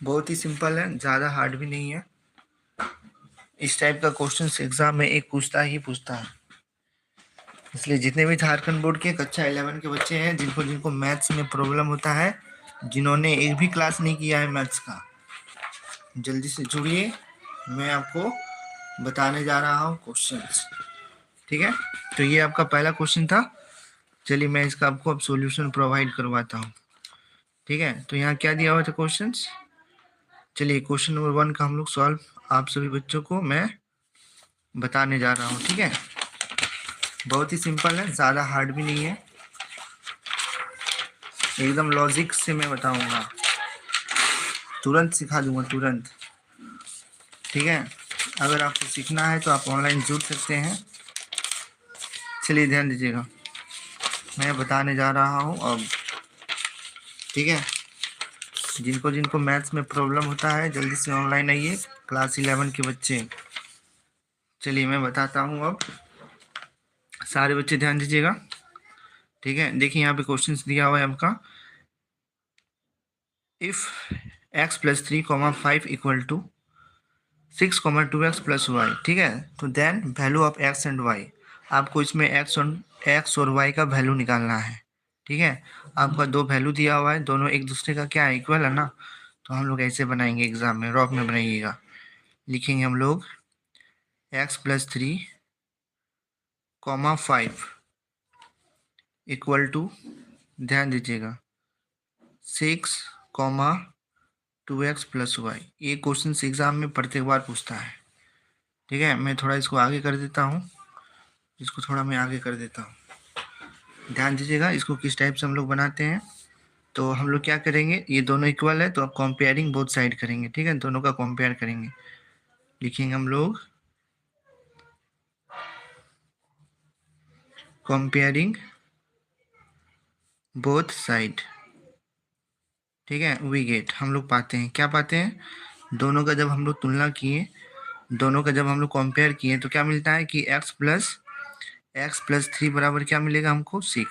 बहुत ही सिंपल है, ज़्यादा हार्ड भी नहीं है। इस टाइप का क्वेश्चन एग्जाम में एक पूछता ही पूछता है। इसलिए जितने भी झारखंड बोर्ड के कक्षा 11 के बच्चे हैं, जिनको जिनको मैथ्स में प्रॉब्लम होता है, जिन्होंने एक भी क्लास नहीं किया है मैथ्स का, जल्दी से जुड़िए। मैं आपको बताने जा रहा हूँ क्वेश्चंस। ठीक है, तो ये आपका पहला क्वेश्चन था। चलिए मैं इसका आपको अब सॉल्यूशन प्रोवाइड करवाता हूँ। ठीक है, तो यहाँ क्या दिया हुआ था क्वेश्चंस। चलिए क्वेश्चन नंबर 1 का हम लोग सॉल्व आप सभी बच्चों को मैं बताने जा रहा हूँ। ठीक है, बहुत ही सिंपल है, ज़्यादा हार्ड भी नहीं है, एकदम लॉजिक से मैं बताऊंगा, तुरंत सिखा दूंगा तुरंत। ठीक है, अगर आपको सीखना है तो आप ऑनलाइन जुड़ सकते हैं। चलिए ध्यान दीजिएगा, मैं बताने जा रहा हूँ अब। ठीक है, जिनको जिनको मैथ्स में प्रॉब्लम होता है जल्दी से ऑनलाइन आइए, क्लास 11 के बच्चे। चलिए मैं बताता हूँ अब, सारे बच्चे ध्यान दीजिएगा। ठीक है, देखिए यहाँ पे क्वेश्चंस दिया हुआ है आपका। If x + 3, 5 = 6, 2x + y। ठीक है, तो then value of x and y। आपको इसमें x और y का वैल्यू निकालना है। ठीक है, आपका दो वैल्यू दिया हुआ है, दोनों एक दूसरे का क्या है, इक्वल है ना। तो हम लोग ऐसे बनाएंगे, एग्जाम में रॉक में बनाइएगा। लिखेंगे हम लोग x + 3, 5 = ध्यान दीजिएगा 6, 2x + y। ये क्वेश्चन एग्जाम में प्रत्येक बार पूछता है। ठीक है, मैं थोड़ा इसको आगे कर देता हूँ, इसको थोड़ा मैं आगे कर देता हूँ। ध्यान दीजिएगा इसको किस टाइप से हम लोग बनाते हैं। तो हम लोग क्या करेंगे, ये दोनों इक्वल है तो अब कंपेयरिंग बोथ साइड करेंगे। ठीक है, दोनों का कंपेयर करेंगे। लिखेंगे हम लोग कंपेयरिंग बोथ साइड। ठीक है, वी गेट, हम लोग पाते हैं, क्या पाते हैं, दोनों का जब हम लोग तुलना किए, दोनों का जब हम लोग कंपेयर किए तो क्या मिलता है कि x + 3 बराबर क्या मिलेगा हमको, 6।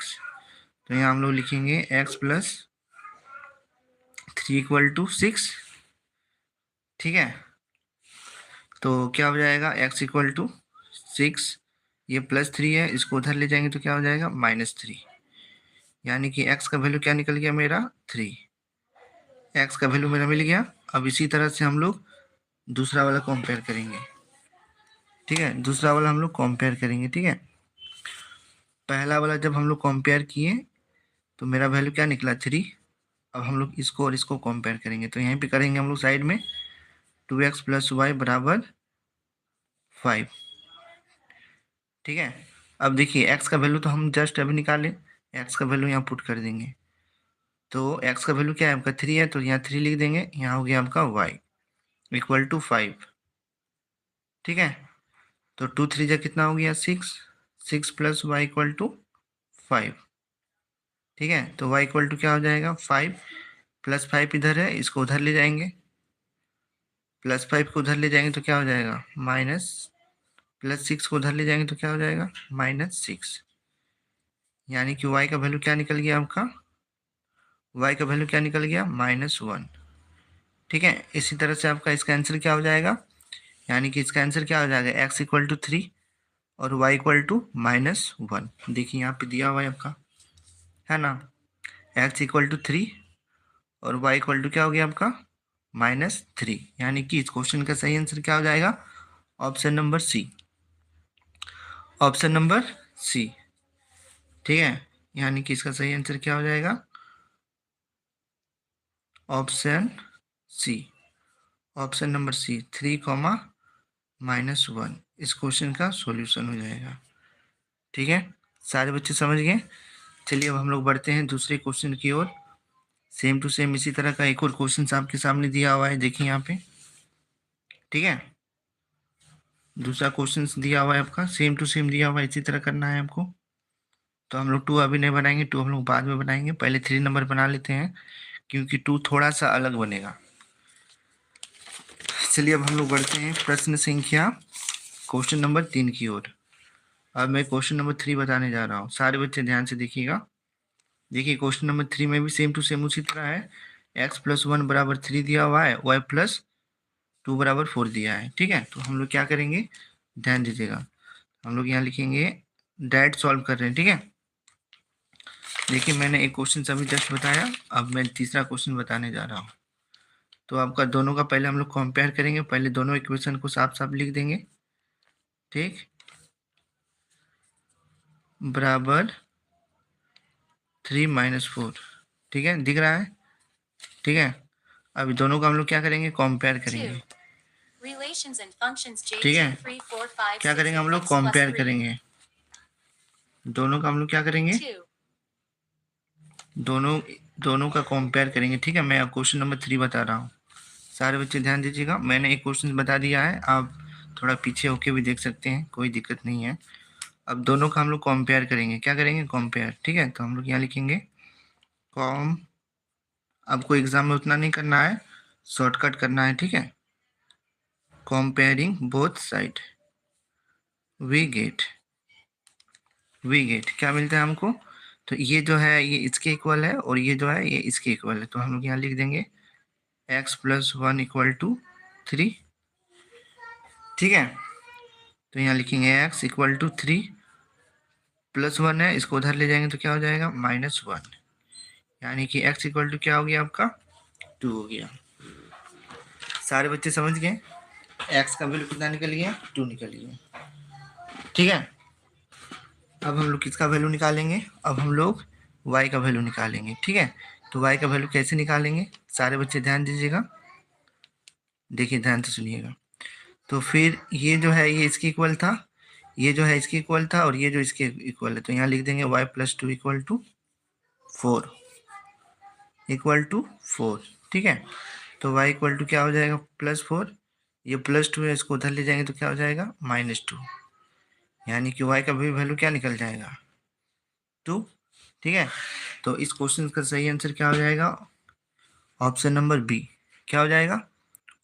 तो यहाँ हम लोग लिखेंगे x + 3 = 6। ठीक है, तो क्या हो जाएगा, x = 6, ये +3 है, इसको उधर ले जाएंगे तो क्या हो जाएगा, -3। यानी कि x का वैल्यू क्या निकल गया मेरा, 3। x का वैल्यू मेरा मिल गया। अब इसी तरह से हम लोग दूसरा वाला कंपेयर करेंगे। ठीक है, दूसरा वाला हम लोग कंपेयर करेंगे। ठीक है, पहला वाला जब हम लोग कंपेयर किए तो मेरा वैल्यू क्या निकला, 3। अब हम लोग इसको और इसको कंपेयर करेंगे, तो यहीं पे करेंगे हम लोग साइड में 2x + y = 5। ठीक है, अब देखिए x का वैल्यू तो हम जस्ट अभी निकाले, x का वैल्यू यहाँ पुट कर देंगे। तो x का वैल्यू क्या है आपका, 3 है, तो यहाँ 3 लिख देंगे। यहाँ हो गया आपका y = 5। ठीक है, तो 2 3 जा कितना हो गया, 6। 6 + y = 5। ठीक है, तो y = क्या हो जाएगा, 5 + 5 इधर है, इसको उधर ले जाएंगे, +5 को उधर ले जाएंगे तो क्या हो जाएगा, माइनस, +6 को उधर ले जाएंगे तो क्या हो जाएगा, -6। यानी कि y का वैल्यू क्या निकल गया आपका, y का वैल्यू क्या निकल गया, -1। ठीक है, इसी तरह से आपका इसका आंसर क्या हो जाएगा, यानी कि इसका आंसर क्या हो जाएगा, x = 3 और y = -1। देखिए यहाँ पे दिया हुआ है आपका, है ना, x = 3 और y = क्या हो गया आपका, -3। यानी कि इस क्वेश्चन का सही आंसर क्या हो जाएगा, option number C, option number C. ठीक है, यानी कि इसका सही आंसर क्या हो जाएगा, option C, option number C, 3, -1 इस क्वेश्चन का सॉल्यूशन हो जाएगा। ठीक है, सारे बच्चे समझ गए। चलिए अब हम लोग बढ़ते हैं दूसरे क्वेश्चन की ओर। सेम टू सेम इसी तरह का एक और क्वेश्चन आपके सामने दिया हुआ है, देखिए यहाँ पे। ठीक है, दूसरा क्वेश्चन दिया हुआ है आपका, सेम टू सेम दिया हुआ है, इसी तरह करना है आपको। तो हम लोग 2 अभी नहीं बनाएंगे, 2 हम लोग बाद में बनाएंगे, पहले 3 नंबर बना लेते हैं क्योंकि 2 थोड़ा सा अलग बनेगा। चलिए अब हम लोग बढ़ते हैं प्रश्न संख्या क्वेश्चन नंबर 3 की ओर। अब मैं क्वेश्चन नंबर 3 बताने जा रहा हूँ, सारे बच्चे ध्यान से देखिएगा। देखिए क्वेश्चन नंबर 3 में भी सेम टू सेम उसी तरह है, एक्स प्लस 1 बराबर 3 दिया हुआ है, वाई प्लस 2 बराबर 4 दिया है। ठीक है, तो हम लोग क्या करेंगे, ध्यान दीजिएगा, हम लोग यहाँ लिखेंगे डायरेक्ट सॉल्व कर रहे हैं। ठीक है, देखिए मैंने एक क्वेश्चन अभी जस्ट बताया, अब मैं तीसरा क्वेश्चन बताने जा रहा हूँ। तो आपका दोनों का पहले हम लोग कंपेयर करेंगे, पहले दोनों इक्वेशन को साफ साफ लिख देंगे। ठीक, बराबर 3 माइनस 4। ठीक है, दिख रहा है। ठीक है, अभी दोनों का हम लोग क्या करेंगे, कंपेयर करेंगे। ठीक है, क्या करेंगे हम लोग, कंपेयर करेंगे दोनों का। हम लोग क्या करेंगे, दोनों दोनों का कंपेयर करेंगे। ठीक है, मैं अब क्वेश्चन नंबर 3 बता रहा हूँ, सारे बच्चे ध्यान दीजिएगा। मैंने एक क्वेश्चन बता दिया है, आप थोड़ा पीछे होके भी देख सकते हैं, कोई दिक्कत नहीं है। अब दोनों का हम लोग कंपेयर करेंगे, क्या करेंगे, कंपेयर। ठीक है, तो हम लोग यहाँ लिखेंगे कॉम, आपको एग्जाम में उतना नहीं करना है, शॉर्टकट करना है। ठीक है, comparing both side we get क्या मिलता है हमको, तो ये जो है ये इसके इक्वल है और ये जो है ये इसके इक्वल है। तो हम लोग यहाँ लिख देंगे x प्लस 1 इक्वल टू 3। ठीक है, तो यहाँ लिखेंगे x इक्वल टू 3 प्लस 1 है, इसको उधर ले जाएंगे तो क्या हो जाएगा, -1, यानी कि x इक्वल टू क्या हो गया आपका, 2 हो गया। सारे बच्चे समझ गए, x का वैल्यू कितना निकल गया, 2 निकल गया। ठीक है, अब हम लोग किसका वैल्यू निकालेंगे, अब हम लोग y का वैल्यू निकालेंगे। ठीक है, तो y का वैल्यू कैसे निकालेंगे, सारे बच्चे ध्यान दीजिएगा, देखिए ध्यान से सुनिएगा। तो फिर ये जो है ये इसके इक्वल था, ये जो है इसके इक्वल था और ये जो इसके इक्वल है, तो यहाँ लिख देंगे y plus 2 equal to 4, equal to 4। ठीक है, तो y इक्वल टू क्या हो जाएगा, +4, ये +2 है, इसको उधर ले जाएंगे तो क्या हो जाएगा, -2, यानी कि y का भी वैल्यू क्या निकल जाएगा, 2। ठीक है, तो इस क्वेश्चन का सही आंसर क्या हो जाएगा, ऑप्शन नंबर बी। क्या हो जाएगा,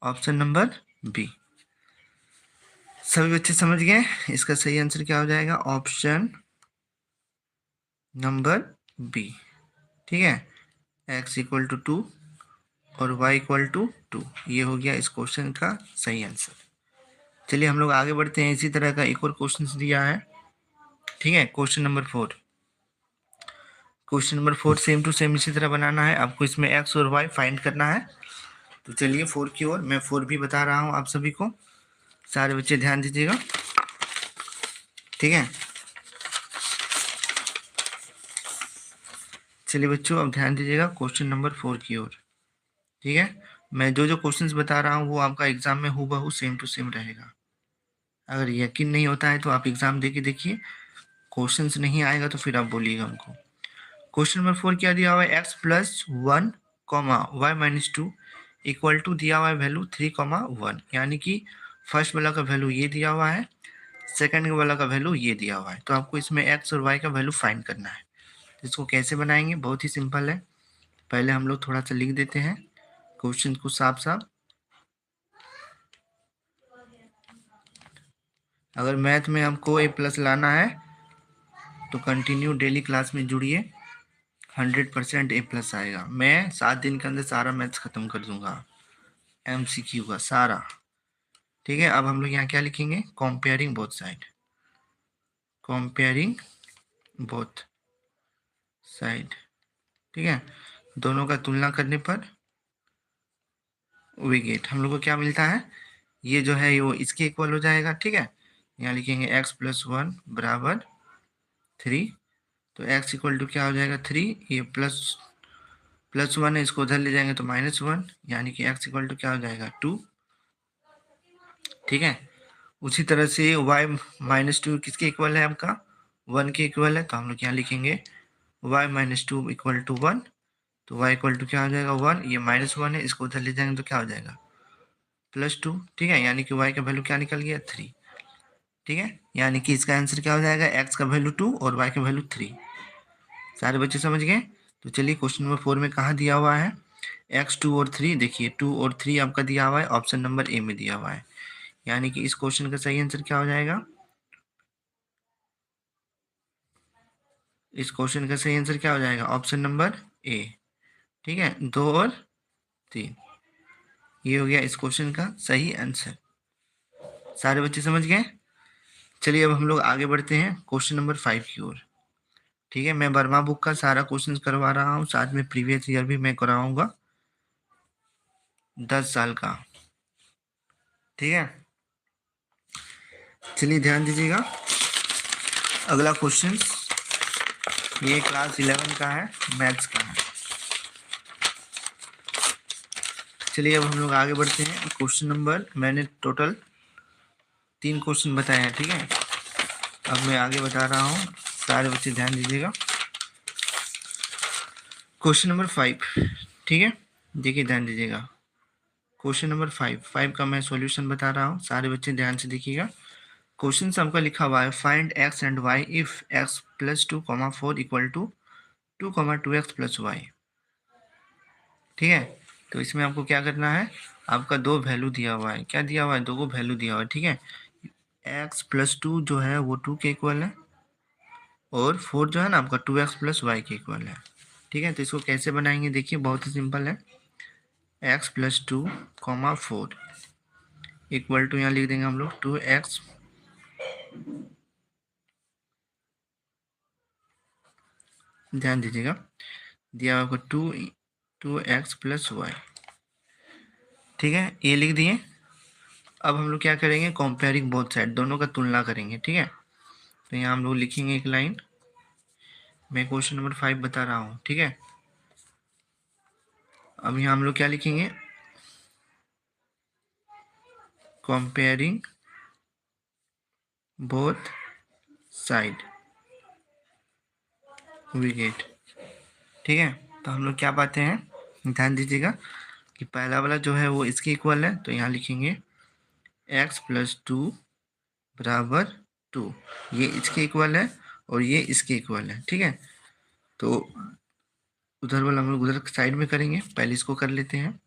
ऑप्शन नंबर बी। सभी बच्चे समझ गए, इसका सही आंसर क्या हो जाएगा, ऑप्शन नंबर बी। ठीक है, x इक्वल टू 2 और y इक्वल टू 2, ये हो गया इस क्वेश्चन का सही आंसर। चलिए हम लोग आगे बढ़ते हैं, इसी तरह का एक और क्वेश्चन दिया है। ठीक है, question number 4, question number 4 same to same इसी तरह बनाना है आपको, इसमें x और y फाइंड करना है। तो चलिए 4 की ओर, मैं 4 भी बता रहा हूँ आप सभी को, सारे बच्चे ध्यान दीजिएगा। ठीक है, चलिए बच्चों अब ध्यान दीजिएगा क्वेश्चन नंबर 4 की ओर। ठीक है, मैं जो जो क्वेश्चंस बता रहा हूँ वो आपका एग्जाम में हूबहू सेम टू सेम रहेगा। अगर यकीन नहीं होता है तो आप एग्जाम दे के देखिए, क्वेश्चंस नहीं आएगा तो फिर आप बोलिएगा हमको। क्वेश्चन नंबर 4 क्या दिया हुआ है, x plus 1 comma Y minus 2 equal to दिया हुआ है वैल्यू 3,1, यानी कि फर्स्ट वाला का वैल्यू ये दिया हुआ है, सेकंड वाला का वैल्यू ये दिया हुआ है। तो आपको इसमें x और y का वैल्यू फाइंड करना है। इसको कैसे बनाएंगे, बहुत ही सिंपल है। पहले हम लोग थोड़ा सा लिख देते हैं क्वेश्चन को साफ साफ। अगर मैथ में आपको A+ लाना है तो कंटिन्यू डेली क्लास में जुड़िए, 100% A+ आएगा। मैं 7 दिन के अंदर सारा मैथ्स खत्म कर दूंगा, MCQ का सारा। ठीक है, अब हम लोग यहाँ क्या लिखेंगे, comparing both side, comparing both side. ठीक है, दोनों का तुलना करने पर वी गेट, हम लोग को क्या मिलता है, ये जो है वो इसके इक्वल हो जाएगा। ठीक है, यहाँ लिखेंगे x प्लस 1 बराबर 3, तो x इक्वल टू क्या हो जाएगा 3, ये प्लस 1 है, इसको उधर ले जाएंगे तो -1, यानी कि x इक्वल टू क्या हो जाएगा 2। ठीक है, उसी तरह से y -2 किसके इक्वल है आपका, 1 के इक्वल है, तो हम लोग यहाँ लिखेंगे y -2 इक्वल टू 1, तो y इक्वल टू क्या हो जाएगा 1, ये -1 है, इसको उधर ले जाएंगे तो क्या हो जाएगा +2। ठीक है, यानी कि y का वैल्यू क्या निकल गया 3। ठीक है, यानी कि इसका आंसर क्या हो जाएगा, x का वैल्यू 2 और y का वैल्यू 3। सारे बच्चे समझ गए। तो चलिए क्वेश्चन नंबर 4 में कहाँ दिया हुआ है, x 2 और 3, देखिए 2 और 3 आपका दिया हुआ है, ऑप्शन नंबर ए में दिया हुआ है, यानी कि इस क्वेश्चन का सही आंसर क्या हो जाएगा, इस क्वेश्चन का सही आंसर क्या हो जाएगा, ऑप्शन नंबर ए। ठीक है, 2 और 3। ये हो गया इस क्वेश्चन का सही आंसर। सारे बच्चे समझ गए? चलिए अब हम लोग आगे बढ़ते हैं क्वेश्चन नंबर 5 की ओर। ठीक है, मैं वर्मा बुक का सारा क्वेश्चन करवा रहा हूँ, साथ में प्रीवियस ईयर भी मैं कराऊंगा 10 साल का। ठीक है, चलिए ध्यान दीजिएगा। अगला क्वेश्चन ये क्लास 11 का है, मैथ्स का है। चलिए अब हम लोग आगे बढ़ते हैं। क्वेश्चन नंबर, मैंने टोटल 3 क्वेश्चन बताए हैं। ठीक है, अब मैं आगे बता रहा हूँ, सारे बच्चे ध्यान दीजिएगा। क्वेश्चन नंबर 5, ठीक है, देखिए ध्यान दीजिएगा। क्वेश्चन नंबर 5 का मैं सॉल्यूशन बता रहा हूँ, सारे बच्चे ध्यान से देखिएगा। क्वेश्चन आपका लिखा हुआ है, find X and Y if X plus 2,4 equal to 2,2x plus Y. ठीक है, तो इसमें आपको क्या करना है, आपका 2 वैल्यू दिया हुआ है। क्या दिया हुआ है? 2 को वैल्यू दिया हुआ है। ठीक है, x प्लस 2 जो है वो 2 के इक्वल है, और 4 जो है ना आपका 2x प्लस वाई के इक्वल है। ठीक है, तो इसको कैसे बनाएंगे, देखिए बहुत ही सिंपल है। x प्लस 2,4 इक्वल टू, यहाँ लिख देंगे हम लोग 2x ध्यान दीजिएगा, दिया हुआ 2x प्लस वाई। ठीक है, ये लिख दिए। अब हम लोग क्या करेंगे, कंपेयरिंग बोथ साइड, दोनों का तुलना करेंगे। ठीक है, तो यहाँ हम लोग लिखेंगे एक लाइन, मैं क्वेश्चन नंबर 5 बता रहा हूँ। ठीक है, अब यहाँ हम लोग क्या लिखेंगे, comparing both side we get. ठीक है, तो हम लोग क्या पाते हैं, ध्यान दीजिएगा कि पहला वाला जो है वो इसके इक्वल है, तो यहाँ लिखेंगे x प्लस 2 बराबर 2, ये इसके इक्वल है और ये इसके इक्वल है। ठीक है, तो उधर वाला हम लोग उधर साइड में करेंगे, पहले इसको कर लेते हैं।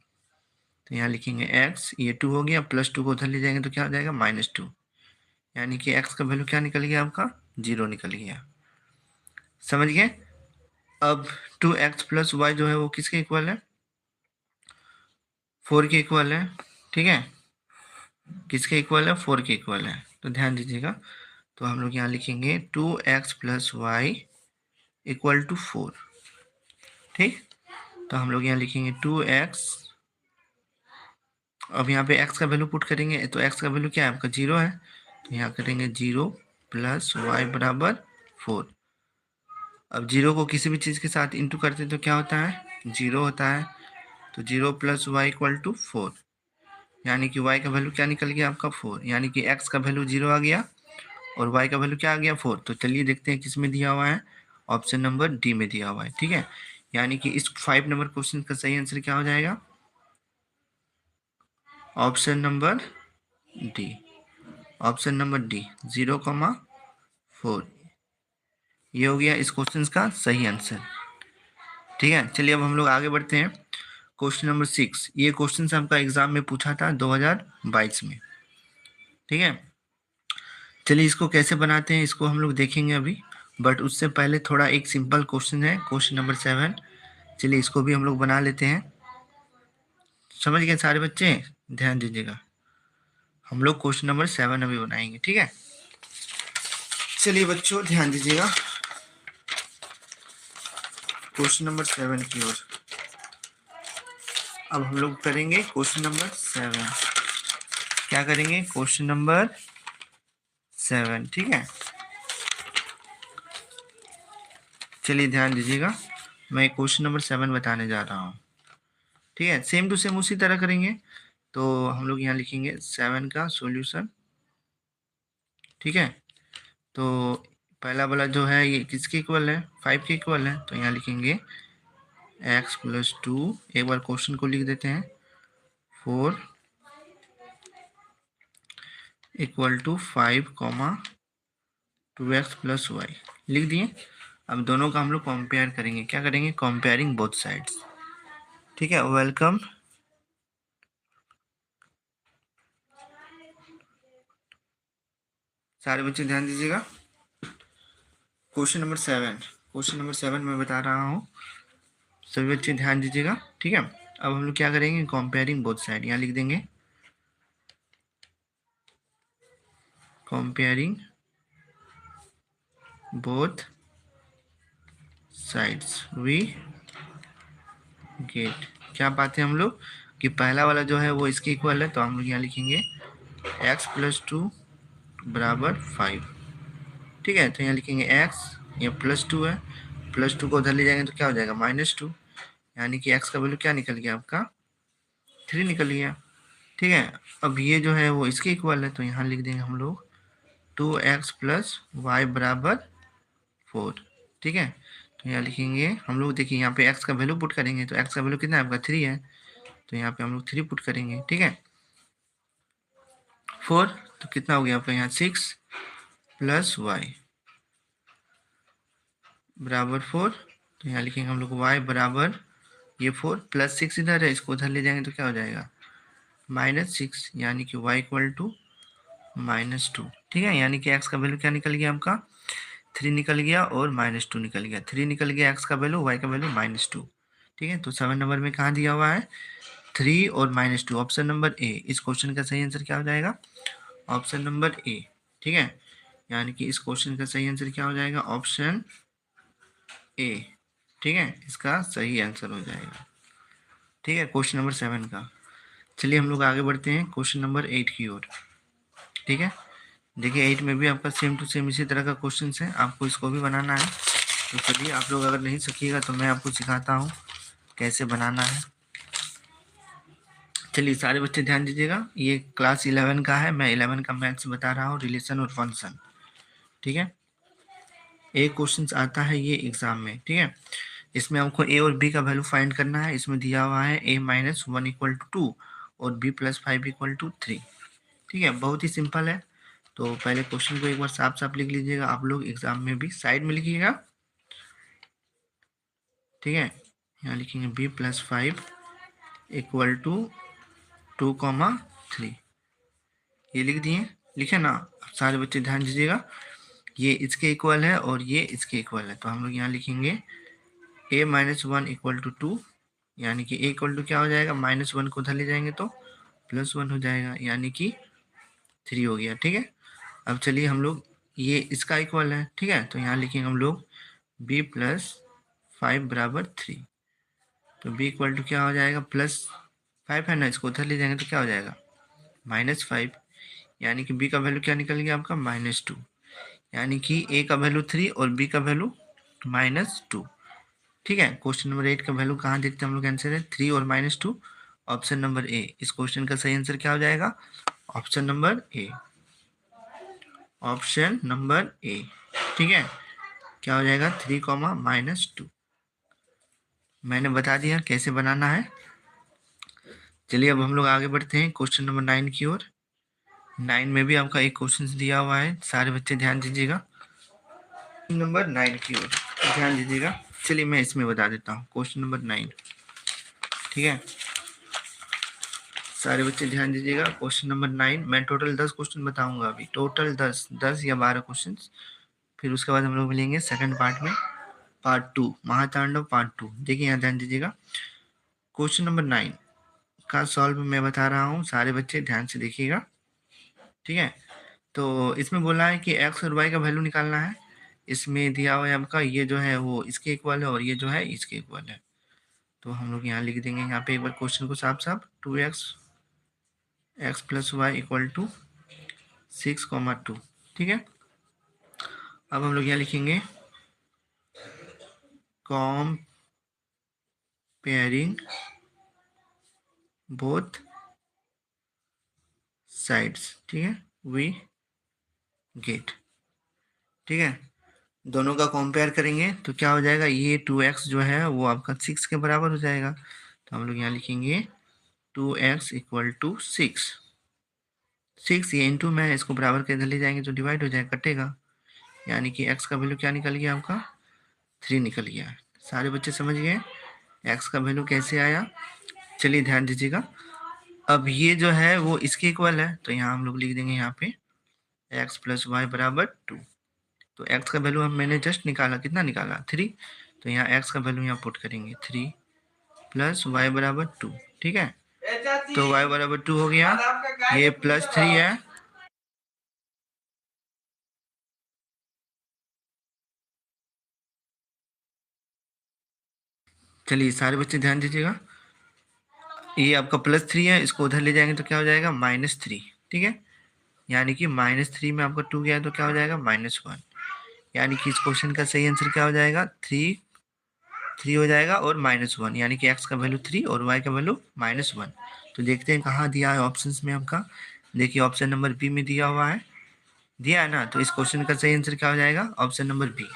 तो यहाँ लिखेंगे x, ये 2 हो गया, प्लस 2 को उधर ले जाएंगे तो क्या हो जाएगा, -2, यानी कि x का वैल्यू क्या निकल गया आपका, 0 निकल गया। समझ गए? अब 2x प्लस वाई जो है वो किसके इक्वल है, 4 के इक्वल है। ठीक है, किसके इक्वल है, 4 के इक्वल है। तो ध्यान दीजिएगा, तो हम लोग यहाँ लिखेंगे 2x plus Y equal to 4। ठीक, तो हम लोग यहाँ लिखेंगे 2x, अब यहाँ पे x का वैल्यू पुट करेंगे, तो x का वैल्यू क्या है आपका, 0 है, तो यहाँ करेंगे 0 प्लस वाई बराबर 4। अब 0 को किसी भी चीज़ के साथ इंटू करते हैं तो क्या होता है, 0 होता है, तो 0 प्लस वाई इक्वल टू 4, यानी कि y का वैल्यू क्या निकल गया आपका 4, यानी कि x का वैल्यू 0 आ गया और y का वैल्यू क्या आ गया 4। तो चलिए देखते हैं किस में दिया हुआ है, ऑप्शन नंबर डी में दिया हुआ है। ठीक है, यानी कि इस 5 नंबर क्वेश्चन का सही आंसर क्या हो जाएगा, option number D. Option number D 0,4, ये हो गया इस क्वेश्चन का सही आंसर। ठीक है, चलिए अब हम लोग आगे बढ़ते हैं। क्वेश्चन नंबर 6, ये क्वेश्चन से आपका एग्जाम में पूछा था 2022 में। ठीक है, चलिए इसको कैसे बनाते हैं इसको हम लोग देखेंगे अभी, बट उससे पहले थोड़ा एक सिंपल क्वेश्चन है, क्वेश्चन नंबर 7। चलिए इसको भी हम लोग बना लेते हैं। समझ गए सारे बच्चे? ध्यान दीजिएगा, हम लोग क्वेश्चन नंबर 7 अभी बनाएंगे। ठीक है, चलिए बच्चों ध्यान दीजिएगा, क्वेश्चन नंबर 7 की ओर अब हम लोग करेंगे क्वेश्चन नंबर 7। क्या करेंगे, क्वेश्चन नंबर 7। ठीक है, चलिए ध्यान दीजिएगा, मैं क्वेश्चन नंबर 7 बताने जा रहा हूँ। ठीक है, सेम टू सेम उसी तरह करेंगे। तो हम लोग यहाँ लिखेंगे 7 का सॉल्यूशन। ठीक है, तो पहला वाला जो है ये किसके इक्वल है, 5 के इक्वल है, तो यहाँ लिखेंगे x प्लस 2, एक बार क्वेश्चन को लिख देते हैं, 4 equal to 5,2x plus Y, लिख दिए। अब दोनों का हम लोग कंपेयर करेंगे, क्या करेंगे, कंपेयरिंग बोथ साइड्स। ठीक है, वेलकम। सारे बच्चे ध्यान दीजिएगा, क्वेश्चन नंबर 7 मैं बता रहा हूँ, सभी बच्चे ध्यान दीजिएगा। ठीक है, अब हम लोग क्या करेंगे, कंपेयरिंग बोथ साइड, यहाँ लिख देंगे comparing both sides we get. क्या पाते हैं हम लोग कि पहला वाला जो है वो इसके इक्वल है, तो हम लोग यहाँ लिखेंगे x+2 बराबर 5। ठीक है, तो यहाँ लिखेंगे x, ये +2 है, +2 को उधर ले जाएंगे तो क्या हो जाएगा -2, यानी कि x का वैल्यू क्या निकल गया आपका 3 निकल गया। ठीक है, अब ये जो है वो इसके इक्वल है, तो यहाँ लिख देंगे हम लोग 2x + y बराबर 4। ठीक है, तो यहाँ लिखेंगे हम लोग, देखिए यहाँ पे x का वैल्यू पुट करेंगे, तो x का वैल्यू कितना है आपका 3 है, तो यहाँ पे हम लोग 3 पुट करेंगे। ठीक है, 4, तो कितना हो गया आपका यहाँ 6 + y बराबर 4, तो यहाँ लिखेंगे हम लोग y बराबर ये 4 + 6 इधर है, इसको उधर ले जाएंगे तो क्या हो जाएगा -6, यानी कि y = -2। ठीक है, यानी कि x का वैल्यू क्या निकल गया आपका 3 निकल गया और -2 निकल गया, 3 निकल गया x का वैल्यू, y का वैल्यू -2। ठीक है, तो 7 नंबर में कहाँ दिया हुआ है 3 और -2, ऑप्शन नंबर ए। इस क्वेश्चन का सही आंसर क्या हो जाएगा, ऑप्शन नंबर ए। ठीक है, यानी कि इस क्वेश्चन का सही आंसर क्या हो जाएगा, ऑप्शन ए। ठीक है, इसका सही आंसर हो जाएगा। ठीक है, क्वेश्चन नंबर 7 का। चलिए हम लोग आगे बढ़ते हैं क्वेश्चन नंबर 8 की ओर। ठीक है, देखिए 8 में भी आपका सेम टू सेम इसी तरह का क्वेश्चन है, आपको इसको भी बनाना है। तो चलिए, आप लोग अगर नहीं सीखिएगा तो मैं आपको सिखाता हूँ कैसे बनाना है। चलिए सारे बच्चे ध्यान दीजिएगा, ये क्लास 11 का है, मैं 11 का मैथ्स बता रहा हूँ, रिलेशन और फंक्शन। ठीक है, एक क्वेश्चन आता है ये एग्जाम में। ठीक है, इसमें हमको ए और बी का वैल्यू फाइंड करना है। इसमें दिया हुआ है a - 1 = 2 और b + 5 = 3। ठीक है, बहुत ही सिंपल है। तो पहले क्वेश्चन को एक बार साफ साफ लिख लीजिएगा, आप लोग एग्जाम में भी साइड में लिखिएगा। ठीक है, यहाँ लिखेंगे b + 5 = 2, 3। ये लिख दिए, लिखे ना। अब सारे बच्चे ध्यान दीजिएगा, ये इसके इक्वल है और ये इसके इक्वल है, तो हम लोग यहाँ लिखेंगे a - 1 = 2, यानी कि a = क्या हो जाएगा, -1 को उधर ले जाएंगे तो +1 हो जाएगा, यानी कि 3 हो गया। ठीक है, अब चलिए हम लोग, ये इसका इक्वल है। ठीक है, तो यहाँ लिखेंगे हम लोग b + 5 बराबर 3, तो b = क्या हो जाएगा +5 है ना, इसको उधर ले जाएंगे तो क्या हो जाएगा -5, यानी कि b का वैल्यू क्या निकल गया आपका -2, यानी कि a का वैल्यू 3 और b का वैल्यू -2। ठीक है, क्वेश्चन नंबर 8 का वैल्यू कहाँ देखते हैं हम लोग, आंसर है 3 और -2, ऑप्शन नंबर ए। इस क्वेश्चन का सही आंसर क्या हो जाएगा, option number A, option number A. ठीक है, क्या हो जाएगा 3, -2। मैंने बता दिया कैसे बनाना है। चलिए अब हम लोग आगे बढ़ते हैं क्वेश्चन नंबर 9 की ओर। 9 में भी आपका एक क्वेश्चन दिया हुआ है, सारे बच्चे ध्यान दीजिएगा, नंबर 9 की ओर ध्यान दीजिएगा। चलिए मैं इसमें बता देता हूँ क्वेश्चन नंबर 9। ठीक है, सारे बच्चे ध्यान दीजिएगा, क्वेश्चन नंबर 9। मैं टोटल 10 क्वेश्चन बताऊंगा अभी, टोटल 10 या 12 क्वेश्चन। फिर उसके बाद हम लोग मिलेंगे सेकंड पार्ट में, पार्ट 2, महातांडव पार्ट 2। देखिए यहाँ ध्यान दीजिएगा, क्वेश्चन नंबर 9 का सॉल्व मैं बता रहा हूँ, सारे बच्चे ध्यान से देखिएगा। ठीक है, तो इसमें बोला है कि x और y का वैल्यू निकालना है। इसमें दिया हुआ है आपका ये जो है वो इसके इक्वल है और ये जो है इसके इक्वल है, तो हम लोग यहाँ लिख देंगे, यहाँ पे एक बार क्वेश्चन को साफ साफ, 2x + y = 6, 2। ठीक है, अब हम लोग यहाँ लिखेंगे कंपेयरिंग बोथ साइड्स। ठीक है, वी गेट। ठीक है, दोनों का कंपेयर करेंगे तो क्या हो जाएगा, ये 2x जो है वो आपका 6 के बराबर हो जाएगा, तो हम लोग यहाँ लिखेंगे 2x = 6। 6 ये इंटू में इसको बराबर के इधर ले जाएंगे तो डिवाइड हो जाएगा, कटेगा, यानी कि x का वैल्यू क्या निकल गया आपका 3 निकल गया। सारे बच्चे समझ गए x का वैल्यू कैसे आया। चलिए ध्यान दीजिएगा, अब ये जो है वो इसके इक्वल है, तो यहाँ हम लोग लिख देंगे यहाँ पे x + y बराबर 2। तो x का वैल्यू हम मैंने जस्ट निकाला, कितना निकाला 3, तो यहाँ x का वैल्यू यहाँ पुट करेंगे 3 प्लस वाई बराबर 2। ठीक है, तो वाई बराबर 2 हो गया, ये प्लस 3 है। चलिए सारे बच्चे ध्यान दीजिएगा, ये आपका प्लस 3 है, इसको उधर ले जाएंगे तो क्या हो जाएगा -3। ठीक है, यानी कि -3 में आपका 2 गया तो क्या हो जाएगा -1। यानी कि इस क्वेश्चन का सही आंसर क्या हो जाएगा, 3 हो जाएगा और -1, यानी कि x का वैल्यू 3 और y का वैल्यू -1। तो देखते हैं कहाँ दिया है ऑप्शंस में आपका। देखिए ऑप्शन नंबर बी में दिया हुआ है, दिया है ना, तो इस क्वेश्चन का सही आंसर क्या हो जाएगा, ऑप्शन नंबर बी।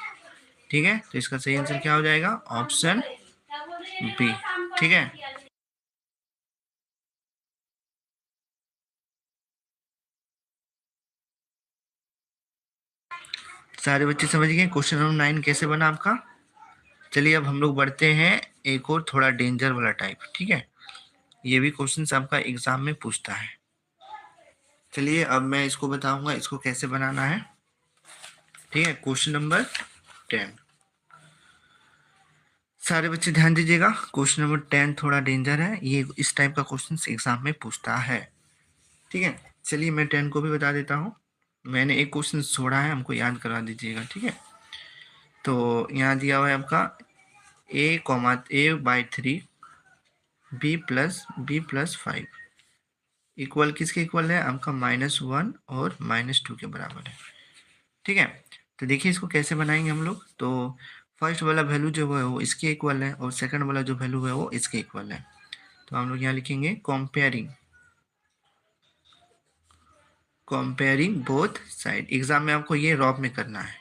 ठीक है, तो इसका सही आंसर क्या हो जाएगा, ऑप्शन बी। ठीक है, सारे बच्चे समझ गए क्वेश्चन नंबर 9 कैसे बना आपका। चलिए अब हम लोग बढ़ते हैं एक और थोड़ा डेंजर वाला टाइप। ठीक है, ये भी क्वेश्चन आपका एग्जाम में पूछता है। चलिए अब मैं इसको बताऊंगा इसको कैसे बनाना है। ठीक है, क्वेश्चन नंबर 10, सारे बच्चे ध्यान दीजिएगा, क्वेश्चन नंबर 10 थोड़ा डेंजर है, ये इस टाइप का क्वेश्चन एग्जाम में पूछता है। ठीक है, चलिए मैं 10 को भी बता देता हूँ, मैंने एक क्वेश्चन छोड़ा है, हमको याद करवा दीजिएगा। ठीक है, तो यहाँ दिया हुआ है आपका a/3 b+b+5 इक्वल किसके इक्वल है, आपका -1 और -2 के बराबर है। ठीक है, तो देखिए इसको कैसे बनाएंगे हम लोग। तो फर्स्ट वाला वैल्यू जो है वो इसके इक्वल है और सेकंड वाला जो वैल्यू है वो इसके इक्वल है। तो हम लोग यहाँ लिखेंगे कंपेयरिंग बोथ साइड। एग्जाम में आपको ये रॉब में करना है।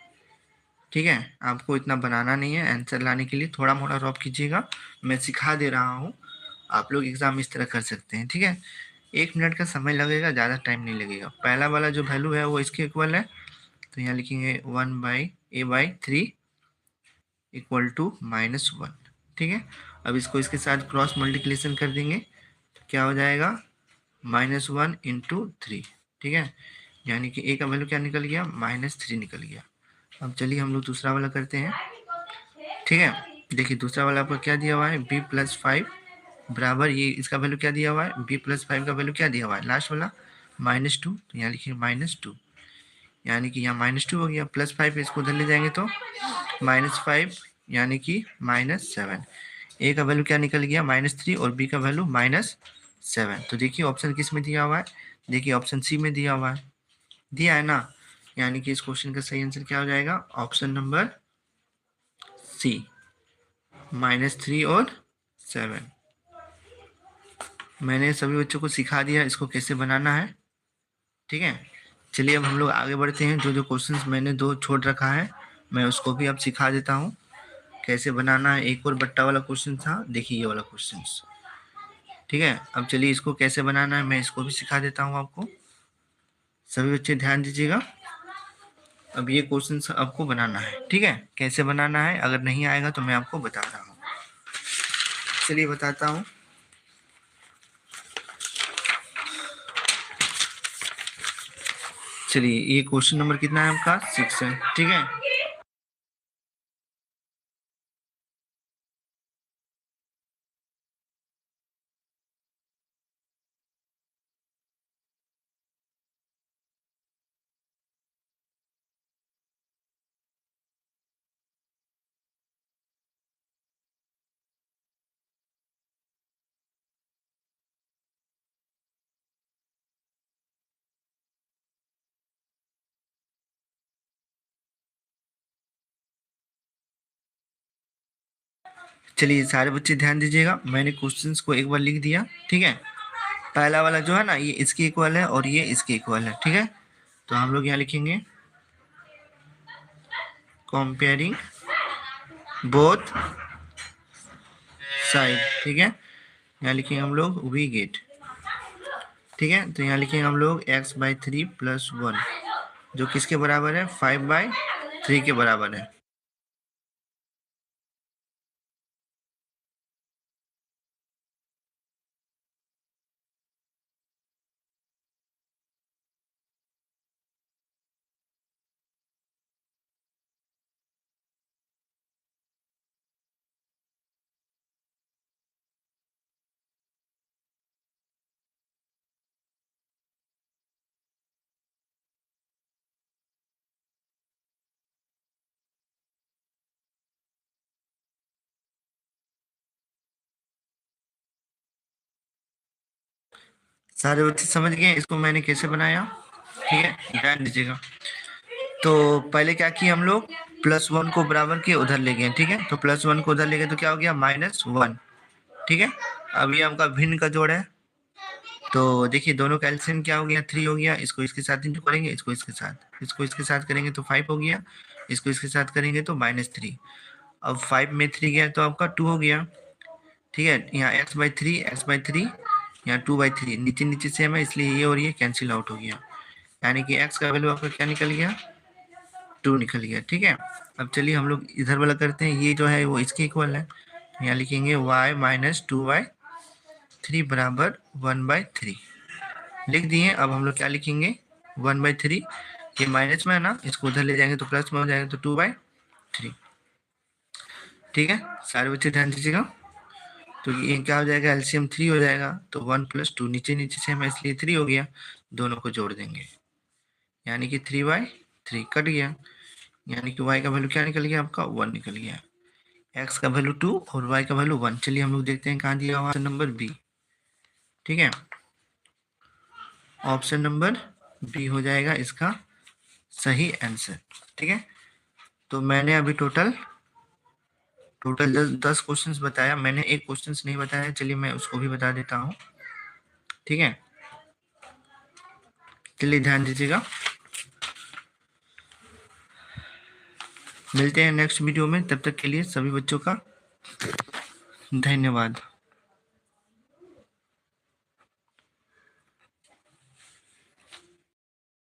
ठीक है, आपको इतना बनाना नहीं है, आंसर लाने के लिए थोड़ा मोड़ा रॉब कीजिएगा, मैं सिखा दे रहा हूँ, आप लोग एग्जाम इस तरह कर सकते हैं। ठीक है, 1 मिनट का समय लगेगा, ज़्यादा टाइम नहीं लगेगा। पहला वाला जो वैल्यू है वो इसके इक्वल है, तो यहाँ लिखेंगे 1/a/3 इक्वल टू -1। ठीक है, अब इसको इसके साथ क्रॉस मल्टीप्लिकेशन कर देंगे तो क्या हो जाएगा, -1 इंटू 3। ठीक है, यानी कि a का वैल्यू क्या निकल गया, -3 निकल गया। अब चलिए हम लोग दूसरा वाला करते हैं। ठीक है, देखिए दूसरा वाला आपको क्या दिया हुआ है, b+5 बराबर, ये इसका वैल्यू क्या दिया हुआ है, b+5 का वैल्यू क्या दिया हुआ है, लास्ट वाला -2, तो यहाँ लिखिए -2, यानी कि यहाँ -2 हो गया, +5 इसको उधर ले जाएंगे तो -5, यानी कि -7। ए का वैल्यू क्या निकल गया, -3 और बी का वैल्यू -7। तो देखिए ऑप्शन किस में दिया हुआ है, देखिए ऑप्शन सी में दिया हुआ है, दिया है ना, यानी कि इस क्वेश्चन का सही आंसर क्या हो जाएगा, ऑप्शन नंबर सी, -3 और 7। मैंने सभी बच्चों को सिखा दिया इसको कैसे बनाना है। ठीक है, चलिए अब हम लोग आगे बढ़ते हैं। जो जो क्वेश्चंस मैंने दो छोड़ रखा है मैं उसको भी अब सिखा देता हूँ कैसे बनाना है। एक और बट्टा वाला क्वेश्चन था, देखिए ये वाला क्वेश्चन। ठीक है, अब चलिए इसको कैसे बनाना है मैं इसको भी सिखा देता हूँ आपको। सभी बच्चे ध्यान दीजिएगा, अब ये क्वेश्चन आपको बनाना है। ठीक है, कैसे बनाना है, अगर नहीं आएगा तो मैं आपको बता रहा हूँ। चलिए बताता हूँ। चलिए ये क्वेश्चन नंबर कितना है आपका, 6 है। ठीक है, चलिए सारे बच्चे ध्यान दीजिएगा, मैंने क्वेश्चंस को एक बार लिख दिया। ठीक है, पहला वाला जो है ना ये इसके इक्वल है और ये इसके इक्वल है। ठीक है, तो हम लोग यहाँ लिखेंगे कंपेयरिंग बोथ साइड। ठीक है, यहाँ लिखेंगे हम लोग वी गेट। ठीक है, तो यहाँ लिखेंगे हम लोग x/3 + 1 जो किसके बराबर है, 5/3 के बराबर है। सारे बच्चे समझ गए इसको मैंने कैसे बनाया? ठीक है, ध्यान दीजिएगा। तो पहले क्या किए हम लोग, +1 को बराबर के उधर ले गए। ठीक है, तो +1 को उधर ले गए तो क्या हो गया, -1। ठीक है, अब ये आपका भिन्न का जोड़ है। तो देखिए दोनों का एलसीएम क्या हो गया, 3 हो गया। इसको इसके साथ इंटू करेंगे, इसको इसके साथ करेंगे तो 5 हो गया। इसको इसके साथ करेंगे तो -3। अब 5 में 3 गया तो आपका 2 हो गया। ठीक है, यहाँ x/3 यहाँ 2/3 नीचे नीचे सेम है, इसलिए ये और ये कैंसिल आउट हो गया। यानी कि x का वैल्यू आपका क्या निकल गया, 2 निकल गया। ठीक है, अब चलिए हम लोग इधर वाला करते हैं। ये जो है वो इसके इक्वल है, यहाँ लिखेंगे y - 2/3 बराबर 1/3 लिख दिए। अब हम लोग क्या लिखेंगे, 1/3, ये माइनस में है ना, इसको उधर ले जाएंगे तो प्लस में हो जाएगा, तो 2/3। ठीक है, सारे बच्चे ध्यान दीजिएगा। तो ये क्या हो जाएगा, एलसीएम 3 हो जाएगा। तो 1 + 2 नीचे नीचे सेम है, इसलिए 3 हो गया। दोनों को जोड़ देंगे, यानी कि 3/3 कट गया। यानी कि y का वैल्यू क्या निकल गया आपका, 1 निकल गया। x का वैल्यू 2 और y का वैल्यू 1। चलिए हम लोग देखते हैं कहाँ दिया हुआ, ऑप्शन नंबर बी। ठीक है, ऑप्शन नंबर बी हो जाएगा इसका सही आंसर। ठीक है, तो मैंने अभी टोटल 10 क्वेश्चंस बताया। मैंने एक क्वेश्चंस नहीं बताया, चलिए मैं उसको भी बता देता हूँ। ठीक है, चलिए ध्यान दीजिएगा। मिलते हैं नेक्स्ट वीडियो में, तब तक के लिए सभी बच्चों का धन्यवाद।